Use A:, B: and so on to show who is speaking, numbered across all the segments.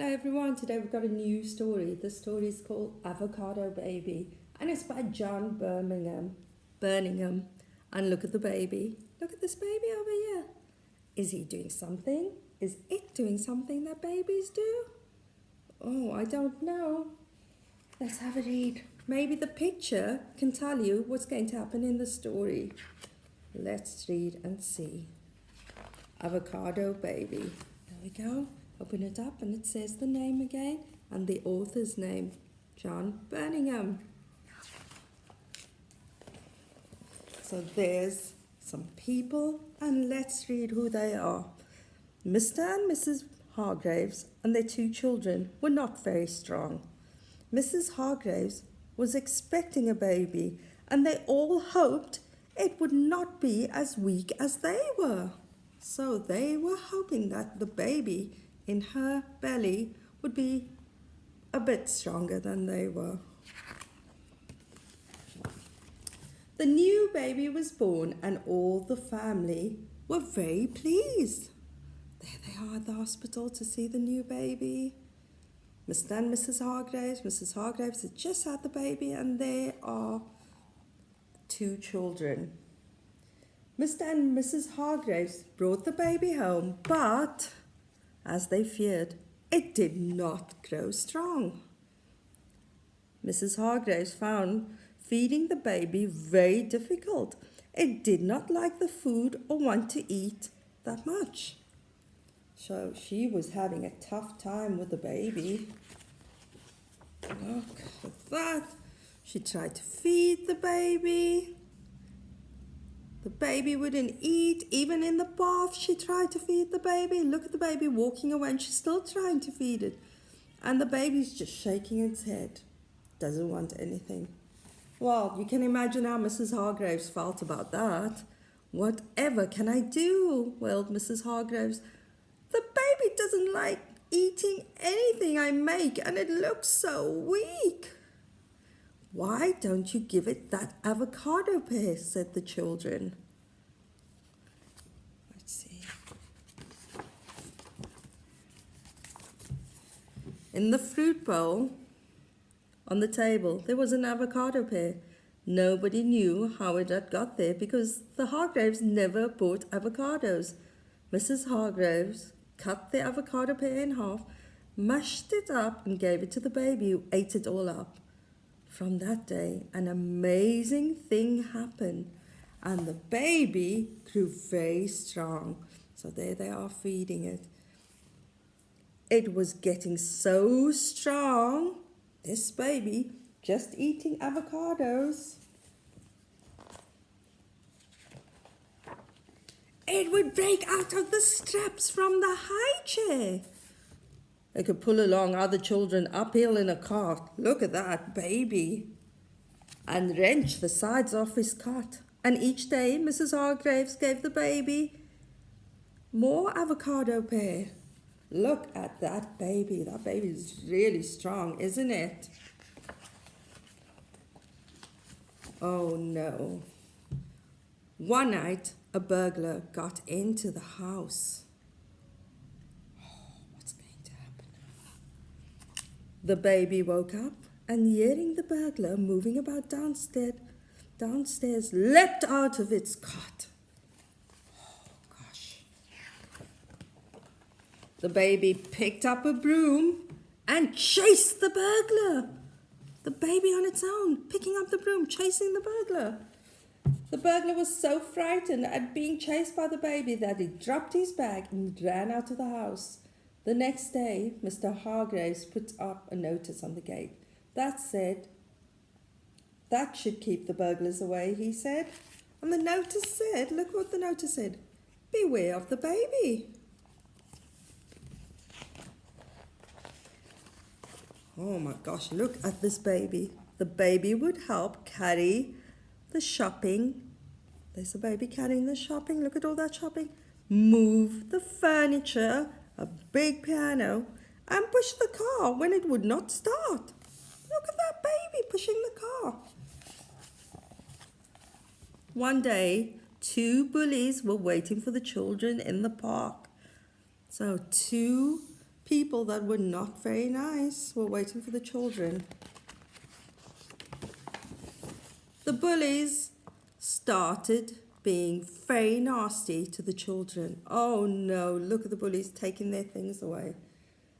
A: Hello everyone, today we've got a new story. The story is called Avocado Baby and it's by John Birmingham. And look at the baby. Look at this baby over here. Is he doing something? Is it doing something that babies do? Oh, I don't know. Let's have a read. Maybe the picture can tell you what's going to happen in the story. Let's read and see. Avocado Baby. There we go. Open it up and it says the name again and the author's name, John Birmingham. So there's some people and let's read who they are. Mr. and Mrs. Hargraves and their two children were not very strong. Mrs. Hargraves was expecting a baby and they all hoped it would not be as weak as they were. So they were hoping that the baby in her belly would be a bit stronger than they were. The new baby was born and all the family were very pleased. There they are at the hospital to see the new baby. Mr. and Mrs. Hargraves. Mrs. Hargraves had just had the baby and there are two children. Mr. and Mrs. Hargraves brought the baby home, but as they feared, it did not grow strong. Mrs. Hargraves found feeding the baby very difficult. It did not like the food or want to eat that much. So she was having a tough time with the baby. Look at that. She tried to feed the baby. The baby wouldn't eat. Even in the bath, she tried to feed the baby. Look at the baby walking away and she's still trying to feed it. And the baby's just shaking its head. Doesn't want anything. Well, you can imagine how Mrs. Hargraves felt about that. Whatever can I do? Wailed Mrs. Hargraves. The baby doesn't like eating anything I make and it looks so weak. Why don't you give it that avocado pear? Said the children. Let's see. In the fruit bowl on the table, there was an avocado pear. Nobody knew how it had got there because the Hargraves never bought avocados. Mrs. Hargraves cut the avocado pear in half, mashed it up and gave it to the baby who ate it all up. From that day, an amazing thing happened and the baby grew very strong. So there they are feeding it. It was getting so strong, this baby just eating avocados. It would break out of the straps from the high chair. They could pull along other children uphill in a cart. Look at that baby. And wrench the sides off his cart. And each day Mrs. Hargraves gave the baby more avocado pear. Look at that baby. That baby is really strong, isn't it? Oh no. One night a burglar got into the house. The baby woke up and hearing the burglar moving about downstairs leapt out of its cot. Oh, gosh. The baby picked up a broom and chased the burglar. The baby on its own, picking up the broom, chasing the burglar. The burglar was so frightened at being chased by the baby that he dropped his bag and ran out of the house. The next day, Mr. Hargraves put up a notice on the gate that said, "That should keep the burglars away," he said. And the notice said, look what the notice said, "Beware of the baby." Oh my gosh, look at this baby. The baby would help carry the shopping. There's the baby carrying the shopping. Look at all that shopping. Move the furniture, a big piano, and push the car when it would not start. Look at that baby pushing the car. One day, two bullies were waiting for the children in the park. So two people that were not very nice were waiting for the children. The bullies started being very nasty to the children. Oh no, look at the bullies taking their things away.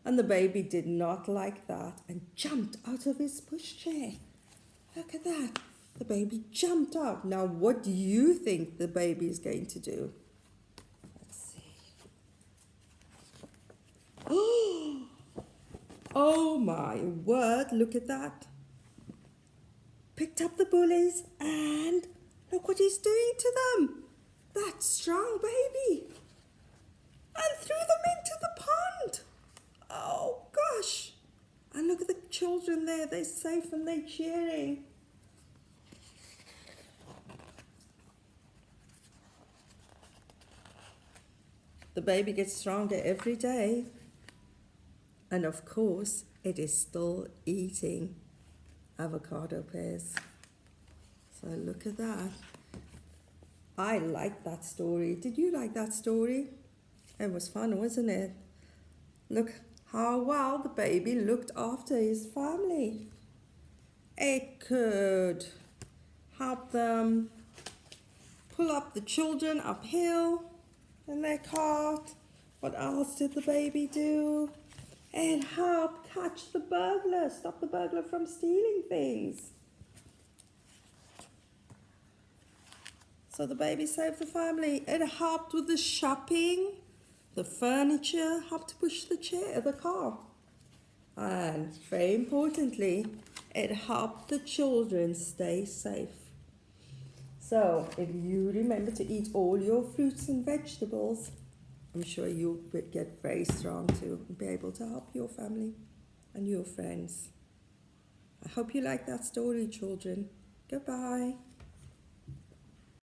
A: And the baby did not like that and jumped out of his pushchair. Look at that. The baby jumped out. Now, what do you think the baby is going to do? Let's see. Oh my word, look at that. Picked up the bullies and look what he's doing to them. That strong baby. And threw them into the pond. Oh gosh. And look at the children there. They're safe and they're cheering. The baby gets stronger every day. And of course, it is still eating avocado pears. So look at that. I like that story. Did you like that story? It was fun, wasn't it? Look how well the baby looked after his family. It could help them pull up the children uphill in their cart. What else did the baby do? It helped catch the burglar, stop the burglar from stealing things. So the baby saved the family. It helped with the shopping, the furniture, helped to push the car. And very importantly, it helped the children stay safe. So if you remember to eat all your fruits and vegetables, I'm sure you'll get very strong too and be able to help your family and your friends. I hope you like that story, children. Goodbye.